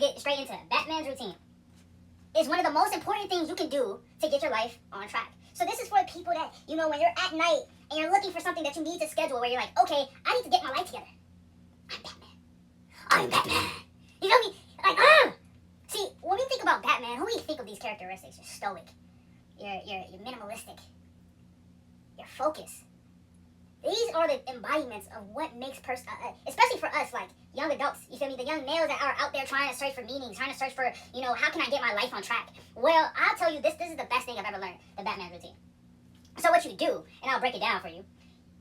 gonna get straight into it. Batman's routine is one of the most important things you can do to get your life on track. So this is for people that, you know, when you're at night and you're looking for something that you need to schedule where you're like, okay, I need to get my life together. I'm Batman. I'm Batman. You feel me? Like, See, when we think about Batman, who do we think of these characteristics? You're stoic. You're minimalistic. You're focused. These are the embodiments of what makes especially for us, like young adults, you feel me? The young males that are out there trying to search for meaning, trying to search for, you know, how can I get my life on track? Well, I'll tell you this is the best thing I've ever learned, the Batman routine. So what you do, and I'll break it down for you.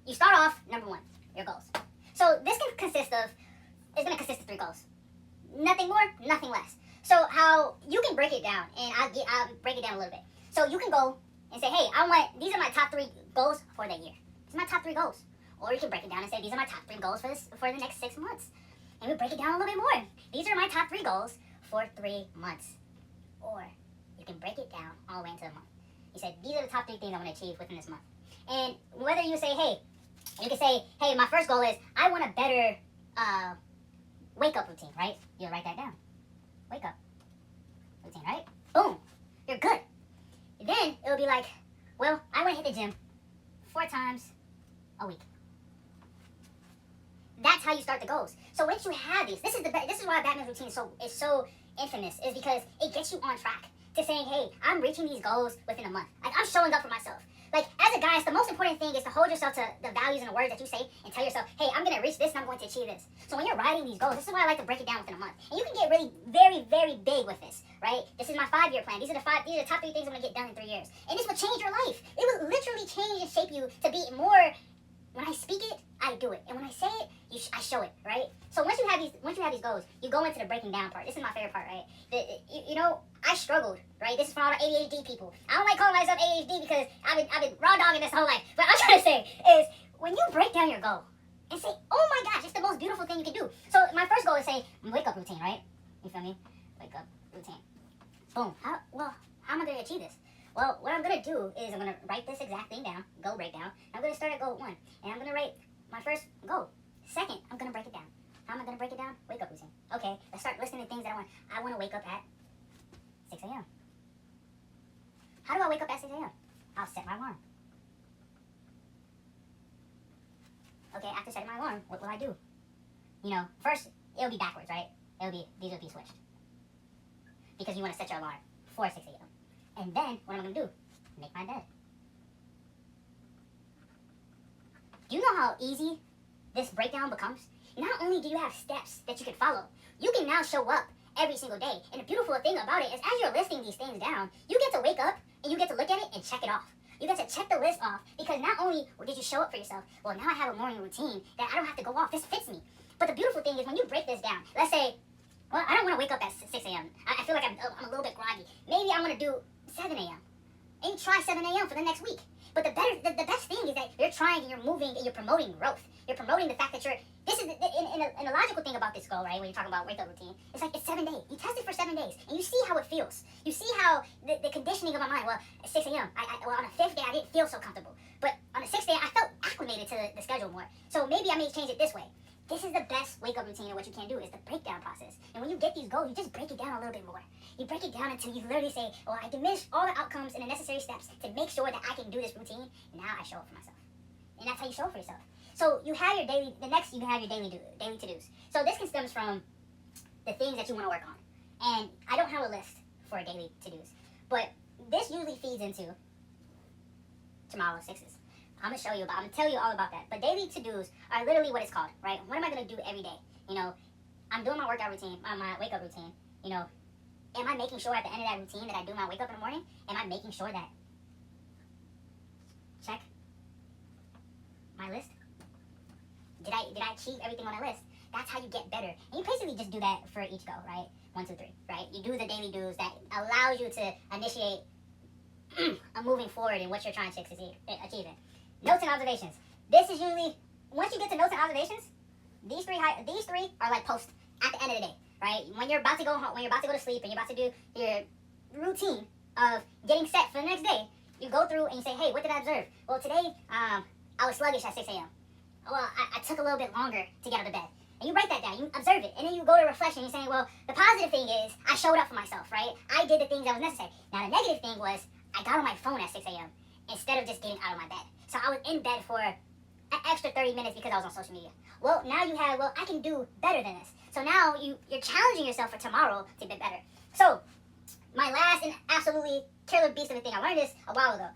You start off, number one, your goals. So this can consist of, it's going to consist of 3 goals. Nothing more, nothing less. So how you can break it down, and I'll break it down a little bit. So you can go and say, hey, these are my top 3 goals for the year. These are my top 3 goals. Or you can break it down and say, these are my top 3 goals for the next 6 months. And we break it down a little bit more. These are my top 3 goals for 3 months. Or you can break it down all the way into the month. You said, these are the top 3 things I want to achieve within this month. And whether you say, hey, you can say, hey, my first goal is I want a better wake-up routine, right? You'll write that down. Wake up routine, right? Boom. You're good. Then it'll be like, well, I want to hit the gym 4 times a week. That's how you start the goals. So once you have these, this is why Batman's routine is so infamous, is because it gets you on track to saying, hey, I'm reaching these goals within a month. Like, I'm showing up for myself. Like, as a guy, the most important thing is to hold yourself to the values and the words that you say and tell yourself, hey, I'm going to reach this and I'm going to achieve this. So when you're writing these goals, this is why I like to break it down within a month. And you can get really very, very big with this, right? This is my 5-year plan. These are the top 3 things I'm going to get done in 3 years. And this will change your life. It will literally change and shape you to be more, when I speak it, I do it. And when I say it, I show it, right? So once you have these goals, you go into the breaking down part. This is my favorite part, right? You know, I struggled, right? This is for all the ADHD people. I don't like calling myself ADHD because I've been raw dogging this whole life. But what I'm trying to say is, when you break down your goal and say, oh my gosh, it's the most beautiful thing you can do. So my first goal is say, wake up routine, right? You feel me? Wake up routine. Boom. How am I going to achieve this? Well, what I'm going to do is I'm going to write this exact thing down, goal breakdown. I'm going to start at goal 1, and I'm going to write my first goal. Second, I'm going to break it down. How am I going to break it down? Wake up routine. Okay, let's start listing the things that I want. I want to wake up at 6 a.m. How do I wake up at 6 a.m.? I'll set my alarm. Okay, after setting my alarm, what will I do? You know, first, it'll be backwards, right? These will be switched. Because you want to set your alarm for 6 a.m. And then, what am I going to do? Make my bed. Do you know how easy this breakdown becomes? Not only do you have steps that you can follow, you can now show up every single day. And the beautiful thing about it is, as you're listing these things down, you get to wake up and you get to look at it and check it off. You get to check the list off, because not only did you show up for yourself, well, now I have a morning routine that I don't have to go off. This fits me. But the beautiful thing is, when you break this down, let's say, well, I don't want to wake up at 6 a.m. I feel like I'm a little bit groggy. Maybe I want to do 7 a.m. And try 7 a.m. for the next week. But the best thing is that you're trying and you're moving and you're promoting growth. You're promoting the fact that this is, in a logical thing about this goal, right, when you're talking about wake up routine, it's like, it's 7 days. You test it for 7 days, and you see how it feels. You see how the conditioning of my mind, well, at 6 a.m., well, on the 5th day, I didn't feel so comfortable. But on the 6th day, I felt acclimated to the schedule more. So maybe I may change it this way. This is the best wake-up routine, and what you can do is the breakdown process. And when you get these goals, you just break it down a little bit more. You break it down until you literally say, well, I diminished all the outcomes and the necessary steps to make sure that I can do this routine. Now I show up for myself. And that's how you show up for yourself. So you have your daily, the next you have your daily to-dos. So this stems from the things that you want to work on. And I don't have a list for daily to-dos. But this usually feeds into tomorrow's 6s. I'm going to tell you all about that. But daily to-dos are literally what it's called, right? What am I going to do every day? You know, I'm doing my workout routine, my wake-up routine. You know, am I making sure at the end of that routine that I do my wake-up in the morning? Am I making sure that, check my list? Did I achieve everything on that list? That's how you get better. And you basically just do that for each goal, right? 1, 2, 3, right? You do the daily do's that allows you to initiate a moving forward in what you're trying to achieve in. Notes and observations. This is usually, once you get to notes and observations, these three are like posts at the end of the day, right? When you're about to go home, when you're about to go to sleep, and you're about to do your routine of getting set for the next day, you go through and you say, hey, what did I observe? Well, today, I was sluggish at 6 a.m. Well, I took a little bit longer to get out of bed. And you write that down, you observe it, and then you go to reflection, you're saying, well, the positive thing is, I showed up for myself, right? I did the things that was necessary. Now, the negative thing was, I got on my phone at 6 a.m. instead of just getting out of my bed. So I was in bed for an extra 30 minutes because I was on social media. Well, now you have, well, I can do better than this. So now you're challenging yourself for tomorrow to be better. So, my last and absolutely killer beast of a thing, I learned this a while ago.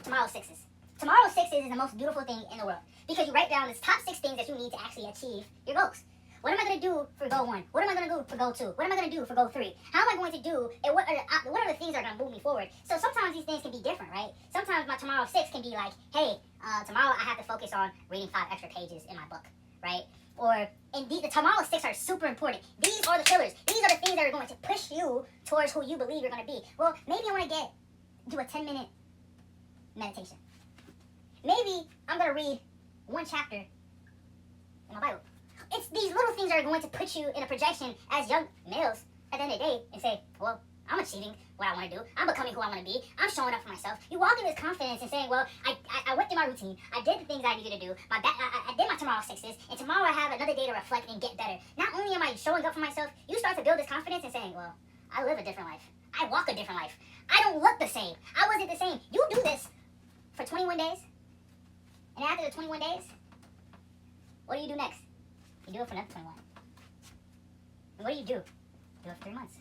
Tomorrow sixes. Tomorrow sixes is the most beautiful thing in the world. Because you write down the top 6 things that you need to actually achieve your goals. What am I going to do for goal 1? What am I going to do for goal 2? What am I going to do for goal 3? How am I going to do, and what are the things that are going to move me forward? So sometimes these things can be different, right? Sometimes my tomorrow 6 can be like, hey, tomorrow I have to focus on reading 5 extra pages in my book, right? Or, indeed, the tomorrow 6 are super important. These are the pillars. These are the things that are going to push you towards who you believe you're going to be. Well, maybe I want to do a 10-minute meditation. Maybe I'm going to read 1 chapter in my Bible. It's these little things that are going to put you in a projection as young males at the end of the day and say, well, I'm achieving what I want to do. I'm becoming who I want to be. I'm showing up for myself. You walk in with confidence and saying, well, I went through my routine. I did the things I needed to do. I did my tomorrow 6s, and tomorrow I have another day to reflect and get better. Not only am I showing up for myself, you start to build this confidence and saying, well, I live a different life. I walk a different life. I don't look the same. I wasn't the same. You do this for 21 days, and after the 21 days, what do you do next? You do it for another 21. And what do? Do it for 3 months.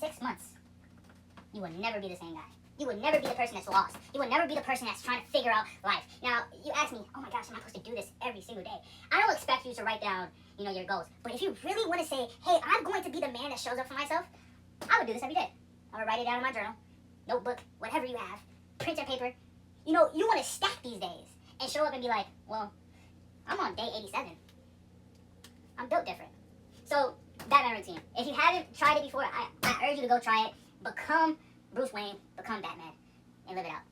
6 months. You will never be the same guy. You will never be the person that's lost. You will never be the person that's trying to figure out life. Now, you ask me, oh my gosh, am I supposed to do this every single day? I don't expect you to write down, your goals. But if you really want to say, hey, I'm going to be the man that shows up for myself, I would do this every day. I would write it down in my journal, notebook, whatever you have, print and paper. You want to stack these days and show up and be like, well, I'm on day 87. I'm built different. So, Batman routine. If you haven't tried it before, I urge you to go try it. Become Bruce Wayne, become Batman, and live it out.